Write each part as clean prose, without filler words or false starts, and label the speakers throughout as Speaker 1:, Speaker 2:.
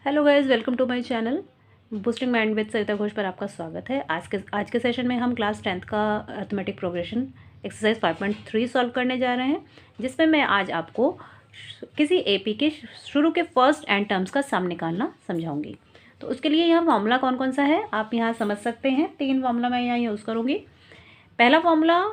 Speaker 1: Hello guys, welcome to my channel boosting mind with Sarita Ghosh पर आपका स्वागत है। आज के सेशन में हम क्लास 10th का अर्थमेटिक प्रोग्रेशन एक्सरसाइज 5.3 सॉल्व करने जा रहे हैं, जिसमें मैं आज आपको किसी एपी के शुरू के फर्स्ट एंड टर्म्स का सम निकालना समझाऊंगी। तो उसके लिए यहाँ फॉर्मूला कौन कौन सा है आप यहाँ समझ सकते हैं। 3 फॉर्मूला मैं यहाँ यूज़ करूँगी। पहला फॉर्मूला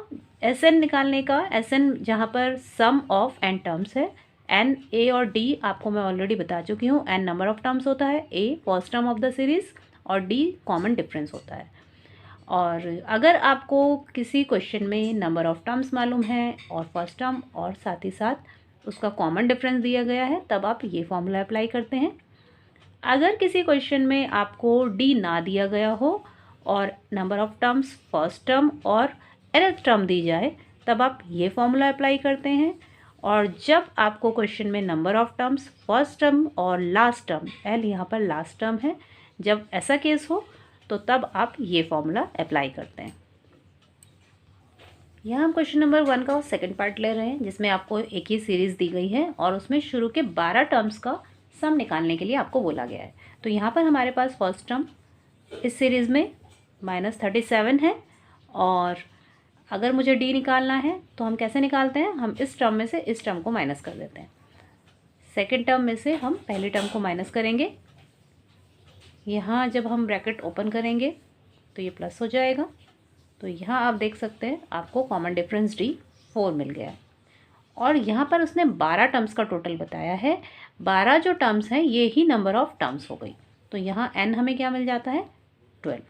Speaker 1: SN निकालने का, SN जहाँ पर सम ऑफ एन टर्म्स है। एन, ए और डी आपको मैं ऑलरेडी बता चुकी हूँ। एन नंबर ऑफ टर्म्स होता है, a first term of the series और डी कॉमन डिफरेंस होता है। और अगर आपको किसी क्वेश्चन में नंबर ऑफ टर्म्स मालूम है और फर्स्ट टर्म और साथ ही साथ उसका कॉमन डिफरेंस दिया गया है, तब आप ये फॉर्मूला अप्लाई करते हैं। अगर किसी क्वेश्चन में आपको डी ना दिया गया हो और number of terms first term और nth टर्म दी जाए, तब आप ये फॉर्मूला अप्लाई करते हैं। और जब आपको क्वेश्चन में number of terms first term और लास्ट टर्म, एल यहाँ पर लास्ट टर्म है, जब ऐसा केस हो तो तब आप ये फॉर्मूला अप्लाई करते हैं। यहाँ हम क्वेश्चन नंबर 1 का सेकंड पार्ट ले रहे हैं, जिसमें आपको एक ही सीरीज़ दी गई है और उसमें शुरू के 12 टर्म्स का सम निकालने के लिए आपको बोला गया है। तो यहाँ पर हमारे पास फर्स्ट टर्म इस सीरीज़ में -37 है, और अगर मुझे डी निकालना है तो हम कैसे निकालते हैं, हम इस टर्म में से इस टर्म को माइनस कर देते हैं। सेकेंड टर्म में से हम पहले टर्म को माइनस करेंगे। यहाँ जब हम ब्रैकेट ओपन करेंगे तो ये प्लस हो जाएगा। तो यहाँ आप देख सकते हैं आपको कॉमन डिफरेंस डी 4 मिल गया है। और यहाँ पर उसने 12 टर्म्स का टोटल बताया है। 12 जो टर्म्स हैं ये ही नंबर ऑफ टर्म्स हो गई। तो यहाँ n हमें क्या मिल जाता है, 12।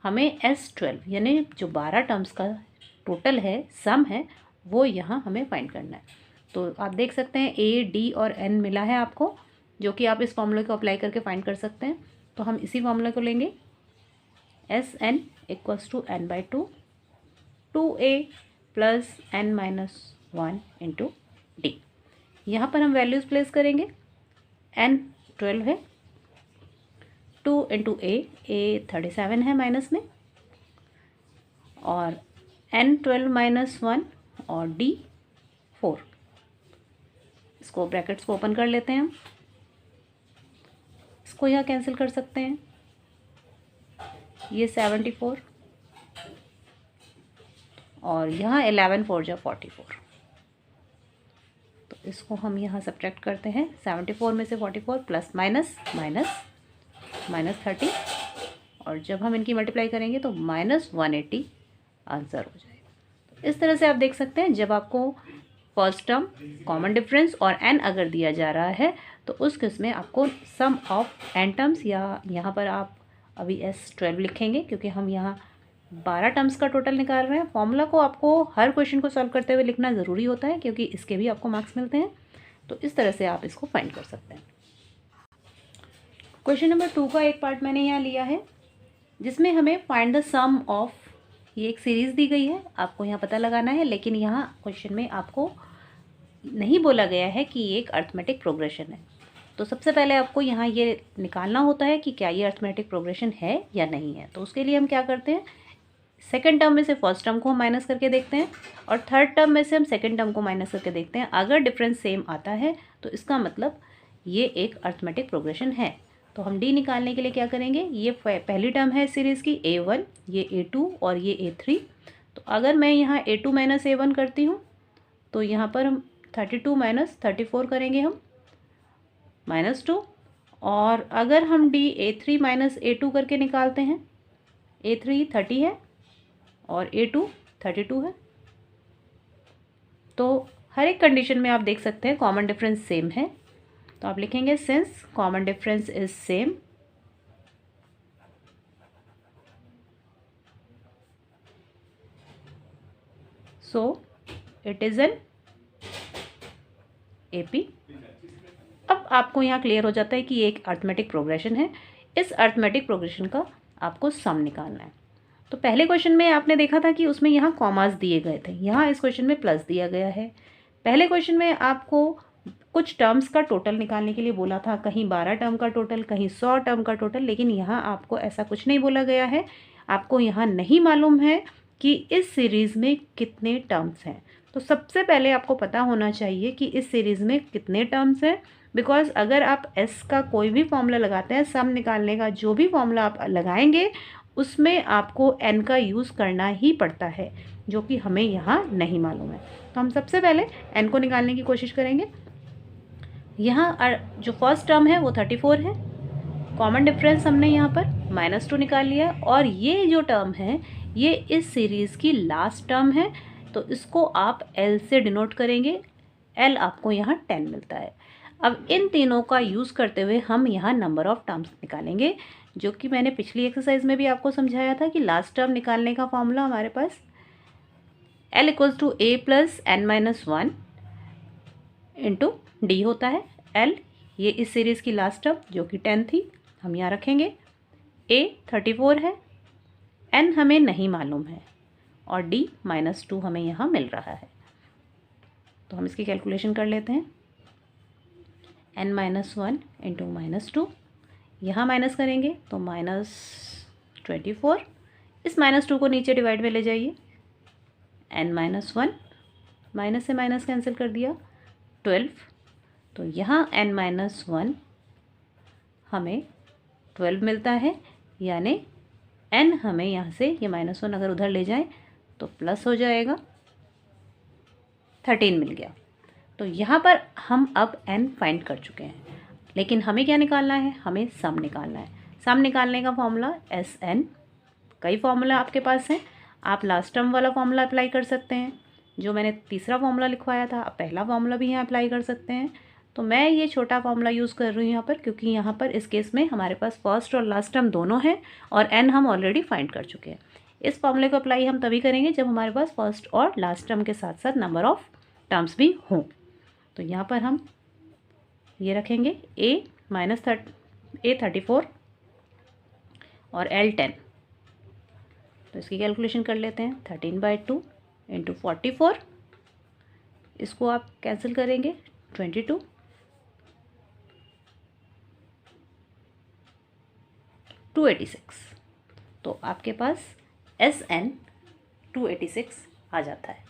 Speaker 1: हमें S12 यानी जो 12 टर्म्स का टोटल है, सम है, वो यहाँ हमें फाइंड करना है। तो आप देख सकते हैं ए, डी और एन मिला है आपको, जो कि आप इस फॉर्मूले को अप्लाई करके फाइंड कर सकते हैं। तो हम इसी फॉर्मूले को लेंगे, SN = n/2 2a + n-1 × d। यहाँ पर हम वैल्यूज़ प्लेस करेंगे। n 12 है, 2 × a 37 है माइनस में, और n12 - 1 और d 4। इसको ब्रैकेट्स को ओपन कर लेते हैं हम। इसको यहाँ कैंसिल कर सकते हैं। ये 74 और यहाँ 11 4 जा 44। तो इसको हम यहाँ सब्ट्रैक्ट करते हैं। 74 में से 44 प्लस माइनस -30, और जब हम इनकी मल्टीप्लाई करेंगे तो -180 आंसर हो जाएगा। तो इस तरह से आप देख सकते हैं, जब आपको फर्स्ट टर्म, कॉमन डिफरेंस और n अगर दिया जा रहा है तो उस केस में आपको सम ऑफ n टर्म्स, या यहाँ पर आप अभी S12 लिखेंगे क्योंकि हम यहाँ 12 टर्म्स का टोटल निकाल रहे हैं। फॉर्मूला को आपको हर क्वेश्चन को सॉल्व करते हुए लिखना ज़रूरी होता है, क्योंकि इसके भी आपको मार्क्स मिलते हैं। तो इस तरह से आप इसको फाइंड कर सकते हैं। क्वेश्चन नंबर 2 का एक पार्ट मैंने यहाँ लिया है, जिसमें हमें फाइंड द सम ऑफ, ये एक सीरीज़ दी गई है, आपको यहाँ पता लगाना है। लेकिन यहाँ क्वेश्चन में आपको नहीं बोला गया है कि ये एक अर्थमेटिक प्रोग्रेशन है। तो सबसे पहले आपको यहाँ ये निकालना होता है कि क्या ये अर्थमेटिक प्रोग्रेशन है या नहीं है। तो उसके लिए हम क्या करते हैं, सेकंड टर्म में से फर्स्ट टर्म को हम माइनस करके देखते हैं, और थर्ड टर्म में से हम सेकंड टर्म को माइनस करके देखते हैं। अगर डिफरेंस सेम आता है तो इसका मतलब ये एक अर्थमेटिक प्रोग्रेशन है। तो हम डी निकालने के लिए क्या करेंगे, ये पहली टर्म है सीरीज़ की A1, ये A2 और ये A3। तो अगर मैं यहाँ A2 - A1 करती हूँ तो यहाँ पर हम 32 - 34 करेंगे, हम -2। और अगर हम D A3 - A2 करके निकालते हैं, A3 30 है और A2 32 है। तो हर एक कंडीशन में आप देख सकते हैं कॉमन डिफरेंस सेम है। तो आप लिखेंगे since common difference is same, so it is an AP। अब आपको यहाँ क्लियर हो जाता है कि ये एक अर्थमेटिक प्रोग्रेशन है। इस अर्थमेटिक प्रोग्रेशन का आपको सम निकालना है। तो पहले क्वेश्चन में आपने देखा था कि उसमें यहाँ कॉमास दिए गए थे, यहाँ इस क्वेश्चन में प्लस दिया गया है। पहले क्वेश्चन में आपको कुछ टर्म्स का टोटल निकालने के लिए बोला था, कहीं 12 टर्म का टोटल, कहीं 100 टर्म का टोटल, लेकिन यहाँ आपको ऐसा कुछ नहीं बोला गया है। आपको यहाँ नहीं मालूम है कि इस सीरीज़ में कितने टर्म्स हैं। तो सबसे पहले आपको पता होना चाहिए कि इस सीरीज़ में कितने टर्म्स हैं बिकॉज अगर आप s का कोई भी फॉर्मूला लगाते हैं, सम निकालने का जो भी फॉर्मूला आप लगाएंगे उसमें आपको n का यूज़ करना ही पड़ता है, जो कि हमें यहाँ नहीं मालूम है। तो हम सबसे पहले n को निकालने की कोशिश करेंगे। यहाँ जो फर्स्ट टर्म है वो 34 है, कॉमन डिफरेंस हमने यहाँ पर -2 निकाल लिया, और ये जो टर्म है ये इस सीरीज़ की लास्ट टर्म है, तो इसको आप L से डिनोट करेंगे। L आपको यहाँ 10 मिलता है। अब इन तीनों का यूज़ करते हुए हम यहाँ नंबर ऑफ़ टर्म्स निकालेंगे, जो कि मैंने पिछली एक्सरसाइज में भी आपको समझाया था कि लास्ट टर्म निकालने का फॉर्मूला हमारे पास L = a + n-1 into D होता है। L ये इस सीरीज़ की लास्ट टर्म जो कि 10 थी, हम यहाँ रखेंगे। a 34 है, n हमें नहीं मालूम है, और d -2 हमें यहाँ मिल रहा है। तो हम इसकी कैलकुलेशन कर लेते हैं। n-1 इंटू -2, यहाँ माइनस करेंगे तो -24, इस -2 को नीचे डिवाइड में ले जाइए। n-1 माइनस से माइनस कैंसिल कर दिया, 12, तो यहाँ n-1 हमें 12 मिलता है, यानी n हमें यहाँ से ये -1 अगर उधर ले जाएं तो प्लस हो जाएगा, 13 मिल गया। तो यहाँ पर हम अब n फाइंड कर चुके हैं, लेकिन हमें क्या निकालना है, हमें सम निकालना है। सम निकालने का फॉर्मूला SN, कई फॉर्मूला आपके पास हैं, आप लास्ट टर्म वाला फॉर्मूला अप्लाई कर सकते हैं, जो मैंने तीसरा फॉर्मूला लिखवाया था, आप पहला फॉर्मूला भी यहाँ अप्लाई कर सकते हैं। तो मैं ये छोटा फॉर्मूला यूज़ कर रही हूँ यहाँ पर, क्योंकि यहाँ पर इस केस में हमारे पास फर्स्ट और लास्ट टर्म दोनों हैं, और n हम ऑलरेडी फाइंड कर चुके हैं। इस फॉर्मूले को अप्लाई हम तभी करेंगे जब हमारे पास फर्स्ट और लास्ट टर्म के साथ साथ नंबर ऑफ़ टर्म्स भी हों। तो यहाँ पर हम ये रखेंगे a - 34 और L 10। तो इसकी कैलकुलेशन कर लेते हैं। 13/2 इंटू 44, इसको आप कैंसिल करेंगे, 22, 286। तो आपके पास SN 286 आ जाता है।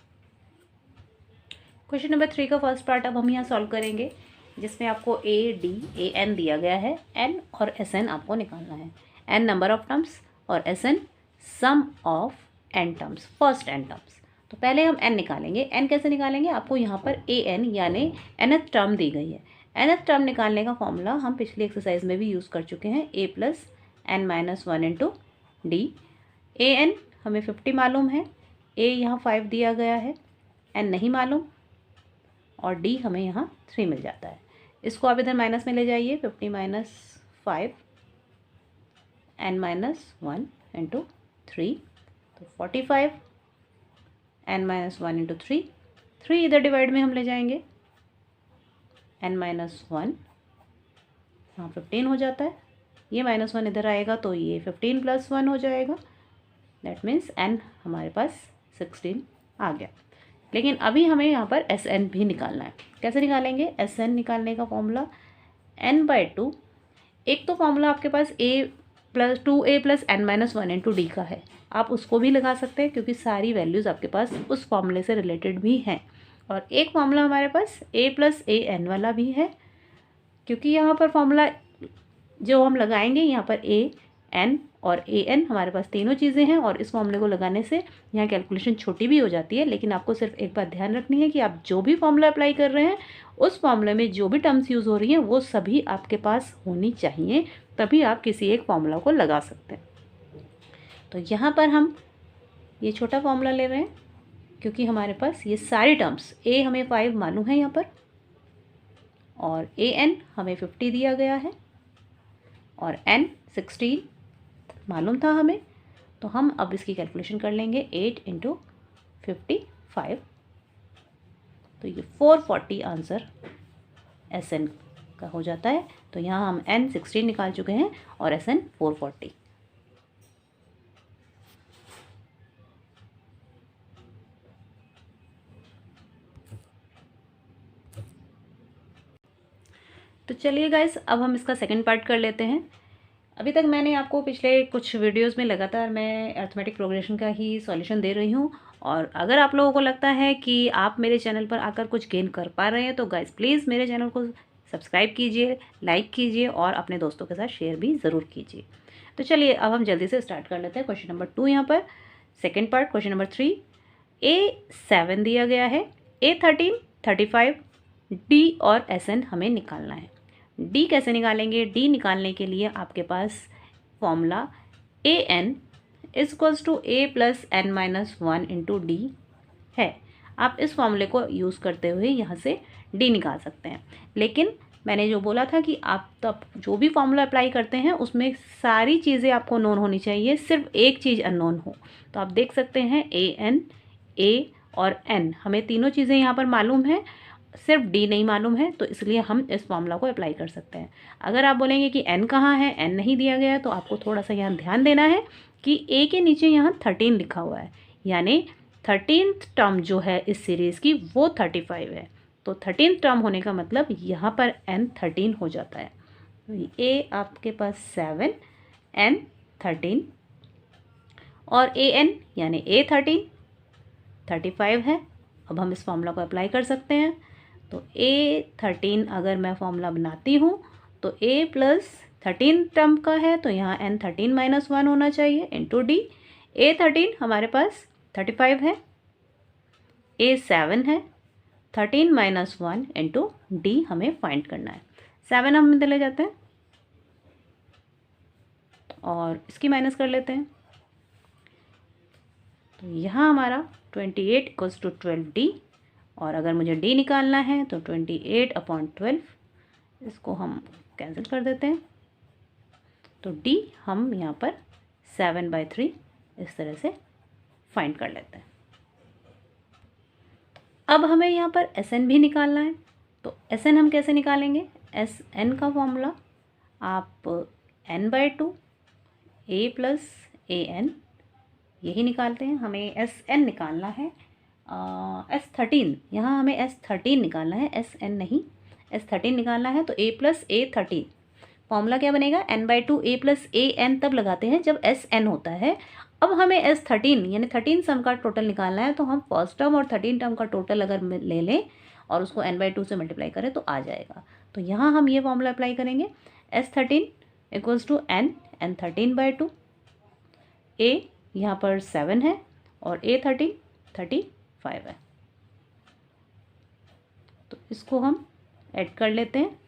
Speaker 1: क्वेश्चन नंबर 3 का फर्स्ट पार्ट अब हम यहाँ सॉल्व करेंगे, जिसमें आपको ADAN दिया गया है, N और SN आपको निकालना है। N नंबर ऑफ टर्म्स और SN sum of n terms, first n terms. तो पहले हम n निकालेंगे। n कैसे निकालेंगे, आपको यहाँ पर AN यानी nth टर्म दी गई है। nth टर्म निकालने का फॉर्मूला हम पिछली एक्सरसाइज में भी यूज़ कर चुके हैं, a + n-1 into d। AN हमें 50 मालूम है, a यहाँ 5 दिया गया है, n नहीं मालूम, और d हमें यहाँ 3 मिल जाता है। इसको आप इधर माइनस में ले जाइए, 50 - 5 n-1 इंटू 3, तो 45 n-1 इंटू 3, 3 इधर डिवाइड में हम ले जाएंगे, n-1 यहाँ 15 हो जाता है, ये -1 इधर आएगा तो ये 15 + 1 हो जाएगा, दैट मीन्स n हमारे पास 16 आ गया। लेकिन अभी हमें यहाँ पर SN भी निकालना है। कैसे निकालेंगे, SN निकालने का फॉर्मूला n/2, एक तो फॉर्मूला आपके पास a + n-1 इंटू d का है, आप उसको भी लगा सकते हैं क्योंकि सारी वैल्यूज़ आपके पास उस फॉर्मूले से रिलेटेड भी हैं। और एक फॉर्मूला हमारे पास a + an वाला भी है, क्योंकि यहाँ पर फॉर्मूला जो हम लगाएंगे यहाँ पर a, n और an हमारे पास तीनों चीज़ें हैं, और इस फॉर्मूले को लगाने से यहाँ कैलकुलेशन छोटी भी हो जाती है। लेकिन आपको सिर्फ एक बात ध्यान रखनी है कि आप जो भी फॉर्मूला अप्लाई कर रहे हैं उस फॉर्मूले में जो भी टर्म्स यूज़ हो रही हैं वो सभी आपके पास होनी चाहिए, तभी आप किसी एक फॉर्मूला को लगा सकते हैं। तो यहाँ पर हम ये छोटा फॉर्मूला ले रहे हैं, क्योंकि हमारे पास ये सारी टर्म्स, a हमें 5 मालूम है यहाँ पर, और an हमें 50 दिया गया है, और n 16 मालूम था हमें। तो हम अब इसकी कैलकुलेशन कर लेंगे, 8 इंटू 55, तो ये 440 आंसर SN का हो जाता है। तो यहाँ हम n 16 निकाल चुके हैं और SN 440। तो चलिए गाइस, अब हम इसका सेकंड पार्ट कर लेते हैं। अभी तक मैंने आपको पिछले कुछ वीडियोस में लगातार मैं अरिथमेटिक प्रोग्रेशन का ही सॉल्यूशन दे रही हूँ, और अगर आप लोगों को लगता है कि आप मेरे चैनल पर आकर कुछ गेन कर पा रहे हैं तो गाइस प्लीज़ मेरे चैनल को सब्सक्राइब कीजिए, लाइक कीजिए और अपने दोस्तों के साथ शेयर भी ज़रूर कीजिए। तो चलिए अब हम जल्दी से स्टार्ट कर लेते हैं। क्वेश्चन नंबर 2 यहाँ पर second part question number 3, A7 दिया गया है, A13, 35, D और SN हमें निकालना है। D कैसे निकालेंगे? D निकालने के लिए आपके पास formula AN = A + n-1 × D है। आप इस फॉर्मूले को यूज़ करते हुए यहाँ से D निकाल सकते हैं। लेकिन मैंने जो बोला था कि आप तब जो भी फॉर्मूला अप्लाई करते हैं उसमें सारी चीज़ें आपको नोन होनी चाहिए, सिर्फ एक चीज़ अननोन हो। तो आप देख सकते हैं AN, A और N हमें तीनों चीज़ें यहाँ पर मालूम है, सिर्फ D नहीं मालूम है, तो इसलिए हम इस फॉर्मूला को अप्लाई कर सकते हैं। अगर आप बोलेंगे कि N कहाँ है, N नहीं दिया गया है, तो आपको थोड़ा सा यहाँ ध्यान देना है कि A के नीचे यहाँ 13 लिखा हुआ है, यानी 13th टर्म जो है इस सीरीज़ की वो 35 है। तो 13th टर्म होने का मतलब यहाँ पर N 13 हो जाता है। तो A आपके पास 7, N 13 और AN यानी A13 35 है। अब हम इस फॉर्मूला को अप्लाई कर सकते हैं। तो A13 अगर मैं फॉर्मूला बनाती हूँ तो A + 13 टर्म का है, तो यहाँ N 13 - 1 होना चाहिए इंटू D। A13 हमारे पास 35 है, A7 है, 13 - 1 इंटू D हमें फाइंड करना है। 7 हम ले जाते हैं और इसकी माइनस कर लेते हैं। तो यहाँ हमारा 28 = 12D, और अगर मुझे D निकालना है तो 28/12, इसको हम कैंसिल कर देते हैं। तो D हम यहाँ पर 7/3 इस तरह से फाइंड कर लेते हैं। अब हमें यहाँ पर SN भी निकालना है। तो SN हम कैसे निकालेंगे? SN का फॉर्मूला आप n/2 A + AN यही निकालते हैं। हमें SN निकालना है, S13, यहाँ हमें S13 निकालना है, SN नहीं, S13 निकालना है। तो A + A13 फॉर्मूला क्या बनेगा? n/2 A + AN तब लगाते हैं जब SN होता है। अब हमें S13 यानी 13 सम का टोटल निकालना है, तो हम फर्स्ट टर्म और 13 टर्म का टोटल अगर ले लें और उसको n/2 से मल्टीप्लाई करें तो आ जाएगा। तो यहाँ हम ये फॉर्मूला अप्लाई करेंगे, S13 = N 13/2, A यहाँ पर 7 है और A13 35 है। तो इसको हम ऐड कर लेते हैं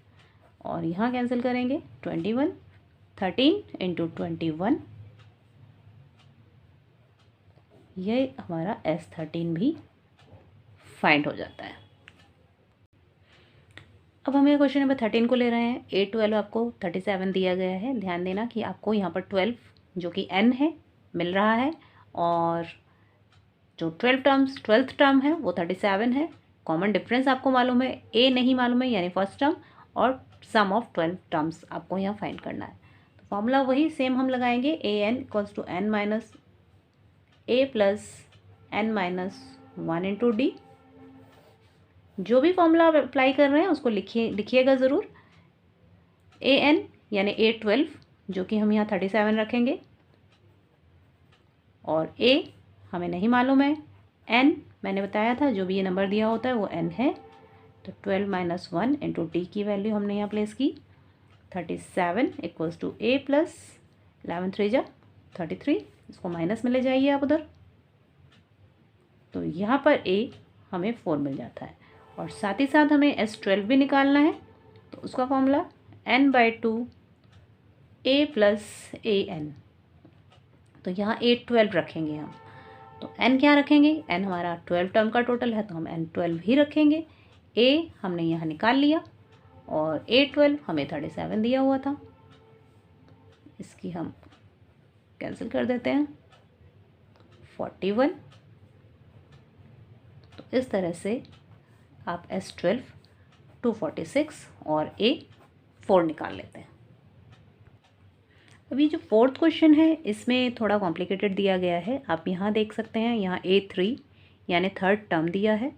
Speaker 1: और यहाँ कैंसिल करेंगे। 21, 13 × 21, ये हमारा S13 भी फाइंड हो जाता है। अब हमें क्वेश्चन नंबर 13 को ले रहे हैं। A12 आपको 37 दिया गया है। ध्यान देना कि आपको यहाँ पर 12 जो कि N है मिल रहा है, और जो 12th टर्म है वो 37 है। कॉमन डिफरेंस आपको मालूम है, A नहीं मालूम है यानी फर्स्ट टर्म, और सम ऑफ 12 टर्म्स आपको यहाँ फाइंड करना है। तो फॉर्मूला वही सेम हम लगाएंगे, AN = A + n-1 × D। जो भी फॉर्मूला आप अप्लाई कर रहे हैं उसको लिखिएगा ज़रूर। AN यानी A12 जो कि हम यहाँ 37 रखेंगे, और A हमें नहीं मालूम है, N मैंने बताया था जो भी ये नंबर दिया होता है वो N है। तो 12 - 1 × D की वैल्यू हमने यहाँ प्लेस की। 37 = A + 11 3 33, इसको माइनस में ले जाइए आप उधर। तो यहाँ पर A हमें 4 मिल जाता है, और साथ ही साथ हमें S12 भी निकालना है। तो उसका फॉर्मूला n/2 A + AN। तो यहाँ A12 रखेंगे हम। तो N क्या रखेंगे? N हमारा 12 टर्म का टोटल है, तो हम N12 ही रखेंगे। A हमने यहाँ निकाल लिया, और A12 हमें 37 दिया हुआ था, इसकी हम कैंसिल कर देते हैं। 41। तो इस तरह से आप S12 246 और A4 निकाल लेते हैं। अभी जो फोर्थ क्वेश्चन है इसमें थोड़ा कॉम्प्लिकेटेड दिया गया है। आप यहाँ देख सकते हैं, यहाँ A3 यानी 3rd टर्म दिया है,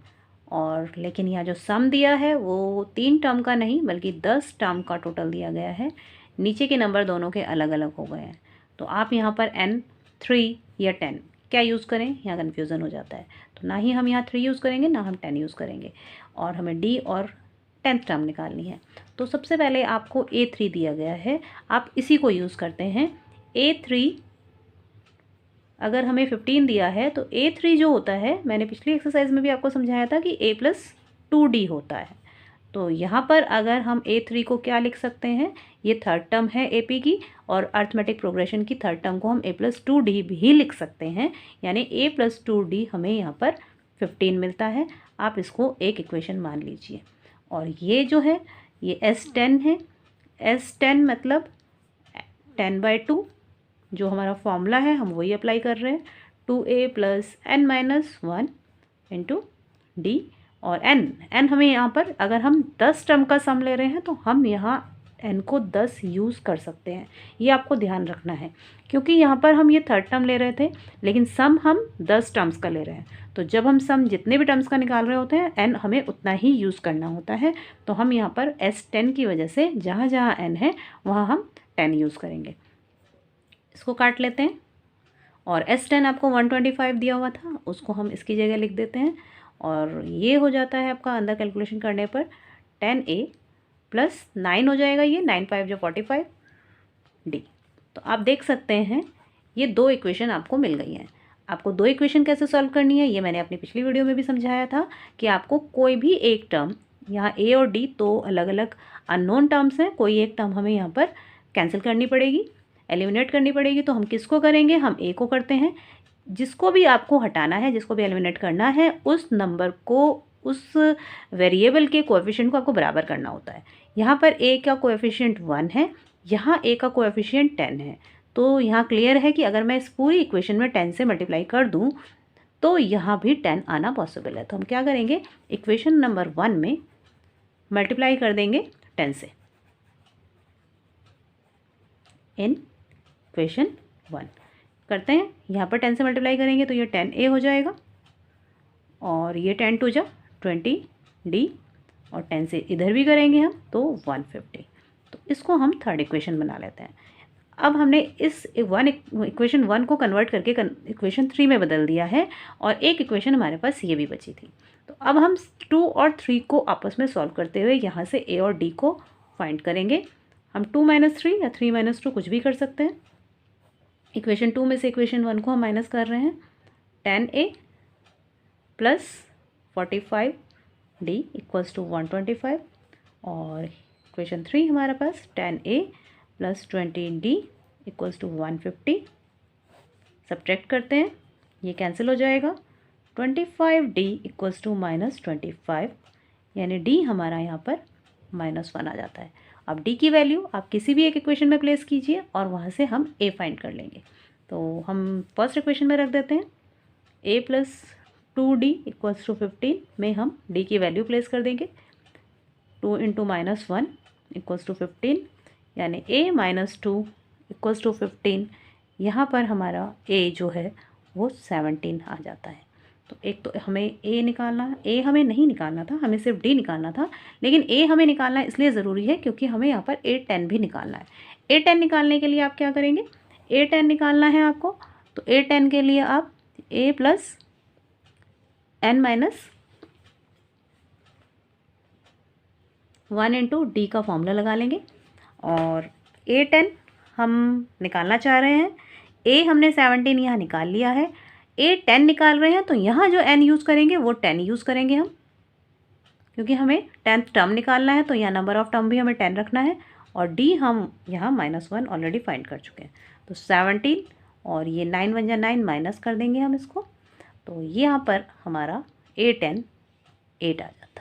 Speaker 1: और लेकिन यहाँ जो सम दिया है वो 3 टर्म का नहीं बल्कि 10 टर्म का टोटल दिया गया है। नीचे के नंबर दोनों के अलग अलग हो गए हैं। तो आप यहाँ पर n 3 या 10 क्या यूज़ करें, यहाँ कन्फ्यूज़न हो जाता है। तो ना ही हम यहाँ 3 यूज़ करेंगे ना हम 10 यूज़ करेंगे, और हमें D और 10th टर्म निकालनी है। तो सबसे पहले आपको A3 दिया गया है, आप इसी को यूज़ करते हैं। A3 अगर हमें 15 दिया है तो A3 जो होता है, मैंने पिछली एक्सरसाइज में भी आपको समझाया था कि A+2D होता है। तो यहाँ पर अगर हम A3 को क्या लिख सकते हैं, ये थर्ड टर्म है AP की, और अर्थमेटिक प्रोग्रेशन की थर्ड टर्म को हम A+2D भी लिख सकते हैं, यानी A+2D हमें यहाँ पर 15 मिलता है। आप इसको एक इक्वेशन मान लीजिए। और ये जो है ये S10 है। S10 मतलब 10/2, जो हमारा फॉर्मूला है हम वही अप्लाई कर रहे हैं। 2a + n-1 into D. और n हमें यहाँ पर अगर हम 10 टर्म का सम ले रहे हैं तो हम यहाँ n को 10 यूज़ कर सकते हैं, ये आपको ध्यान रखना है, क्योंकि यहाँ पर हम ये थर्ड टर्म ले रहे थे लेकिन सम हम 10 टर्म्स का ले रहे हैं। तो जब हम सम जितने भी टर्म्स का निकाल रहे होते हैं n हमें उतना ही यूज़ करना होता है। तो हम यहाँ पर S10 की वजह से जहाँ जहाँ n है वहाँ हम 10 यूज़ करेंगे। इसको काट लेते हैं और S10 आपको 125 दिया हुआ था, उसको हम इसकी जगह लिख देते हैं और ये हो जाता है आपका अंदर कैलकुलेशन करने पर 10A + 9 हो जाएगा, ये 9×5 = 45 डी। तो आप देख सकते हैं ये दो इक्वेशन आपको मिल गई हैं। आपको दो इक्वेशन कैसे सॉल्व करनी है ये मैंने अपनी पिछली वीडियो में भी समझाया था कि आपको कोई भी एक टर्म, यहाँ A और D तो अलग अलग अननोन टर्म्स हैं, कोई एक टर्म हमें यहाँ पर कैंसिल करनी पड़ेगी, एलिमिनेट करनी पड़ेगी। तो हम किसको करेंगे, हम A को करते हैं। जिसको भी आपको हटाना है, जिसको भी एलिमिनेट करना है, उस नंबर को, उस वेरिएबल के कोएफिशिएंट को आपको बराबर करना होता है। यहाँ पर A का कोएफिशिएंट 1 है, यहाँ A का कोएफिशिएंट 10 है। तो यहाँ क्लियर है कि अगर मैं इस पूरी इक्वेशन में 10 से मल्टीप्लाई कर दूँ तो यहाँ भी 10 आना पॉसिबल है। तो हम क्या करेंगे, इक्वेशन नंबर 1 में मल्टीप्लाई कर देंगे 10 से, इन इक्वेशन 1 करते हैं। यहाँ पर 10 से मल्टीप्लाई करेंगे तो ये 10A हो जाएगा और ये 10 × 2 = 20D, और 10 से इधर भी करेंगे हम तो 150। तो इसको हम थर्ड इक्वेशन बना लेते हैं। अब हमने इस इक्वेशन 1 को कन्वर्ट करके इक्वेशन 3 में बदल दिया है और एक इक्वेशन हमारे पास ये भी बची थी। तो अब हम 2 और 3 को आपस में सॉल्व करते हुए यहाँ से A और D को फाइंड करेंगे। हम 2 - 3 या 3 - 2 कुछ भी कर सकते हैं। इक्वेशन 2 में से इक्वेशन 1 को हम माइनस कर रहे हैं। 10A + 45D = 125, और इक्वेशन 3 हमारे पास 10A + 20D = 150। सब्ट्रैक्ट करते हैं, ये कैंसिल हो जाएगा। 25D = -25, यानी D हमारा यहाँ पर -1 आ जाता है। अब D की वैल्यू आप किसी भी एक इक्वेशन में प्लेस कीजिए और वहाँ से हम A फाइंड कर लेंगे। तो हम फर्स्ट इक्वेशन में रख देते हैं। A + 2D = 15 में हम D की वैल्यू प्लेस कर देंगे। 2 × -1 = 15, यानी A - 2 = 15। यहाँ पर हमारा A जो है वो 17 आ जाता है। तो एक तो हमें A निकालना, A हमें नहीं निकालना था, हमें सिर्फ D निकालना था, लेकिन A हमें निकालना इसलिए ज़रूरी है क्योंकि हमें यहाँ पर A10 भी निकालना है। A10 निकालने के लिए आप क्या करेंगे, A10 निकालना है आपको, तो A10 के लिए आप A + n - 1 × D का फॉर्मूला लगा लेंगे। और A10 हम निकालना चाह रहे हैं, A हमने 17 यहाँ निकाल लिया है, A10 निकाल रहे हैं तो यहाँ जो n यूज़ करेंगे वो 10 यूज़ करेंगे हम, क्योंकि हमें 10th टर्म निकालना है तो यहाँ नंबर ऑफ़ टर्म भी हमें 10 रखना है। और D हम यहाँ -1 ऑलरेडी फाइंड कर चुके हैं। तो 17 और ये 9 × 9 माइनस कर देंगे हम इसको, तो यहाँ पर हमारा A10 8 आ जाता है।